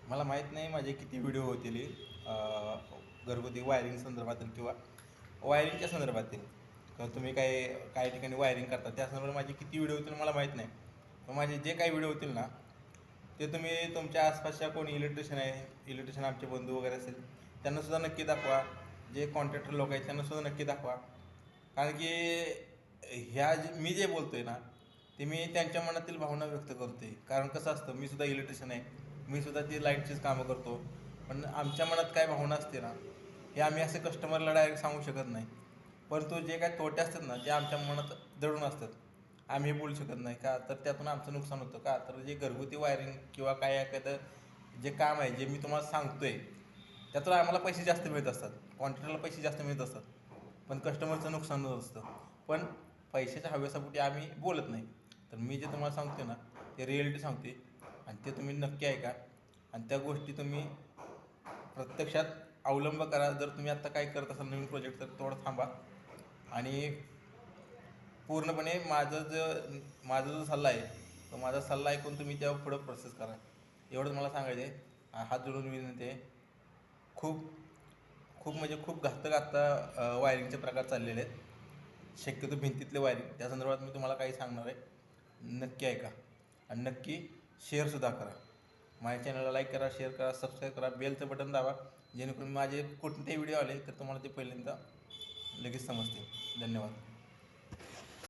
मला माहीत नाही माझे किती व्हिडिओ होतील घरगुती वायरिंग संदर्भातील किंवा वायरिंगच्या संदर्भातील किंवा तुम्ही काही ठिकाणी वायरिंग करता त्या संदर्भात माझे किती व्हिडिओ होतील मला माहीत नाही. पण माझे जे काही व्हिडिओ होतील ना ते तुम्ही तुमच्या आसपासच्या कोणी इलेक्ट्रिशियन आहे, इलेक्ट्रिशियन आमचे बंधू वगैरे असेल त्यांनासुद्धा नक्की दाखवा. जे कॉन्ट्रॅक्टर लोक आहेत त्यांनासुद्धा नक्की दाखवा. कारण की मी जे बोलतो आहे ना ते मी त्यांच्या मनातील भावना व्यक्त करतो आहे. कारण कसं असतं, मी सुद्धा इलेक्ट्रिशियन आहे, मी सुद्धा ती लाईटचीच कामं करतो. पण आमच्या मनात काय भावना असते ना हे आम्ही असे कस्टमरला डायरेक्ट सांगू शकत नाही. परंतु जे काय तोटे असतात ना ते आमच्या मनात दडून असतात. आम्ही बोलू शकत नाही का, तर त्यातून आमचं नुकसान होतं का, तर जे घरगुती वायरिंग किंवा काय एखादं जे काम आहे जे मी तुम्हाला सांगतो आहे त्यातून आम्हाला पैसे जास्त मिळत असतात, कॉन्ट्रॅक्टरला पैसे जास्त मिळत असतात, पण कस्टमरचं नुकसान होत असतं. पण पैशाच्या हव्यासापोटी आम्ही बोलत नाही. तर मी जे तुम्हाला सांगतो ना ते रिॲलिटी सांगते आणि ते तुम्ही नक्की ऐका आणि त्या गोष्टी तुम्ही प्रत्यक्षात अवलंब करा. जर तुम्ही आत्ता काय करत असाल नवीन प्रोजेक्ट तर थोडं थांबा आणि पूर्णपणे माझा जो सल्ला आहे तो माझा सल्ला ऐकून तुम्ही तेव्हा पुढं प्रोसेस करा. एवढंच मला सांगायचं आहे. हात जोडून विनंती आहे. खूप खूप म्हणजे खूप घातक आत्ता वायरिंगचे प्रकार चाललेले आहेत. शक्यतो भिंतीतले वायरिंग त्या संदर्भात मी तुम्हाला काही सांगणार आहे. नक्की ऐका आणि नक्की शेअरसुद्धा करा. माझ्या चॅनलला लाईक करा, शेअर करा, सबस्क्राईब करा, बेलचं बटन दाबा जेणेकरून माझे कोणतेही व्हिडिओ आले तर तुम्हाला ते पहिल्यांदा लगेच समजते. धन्यवाद.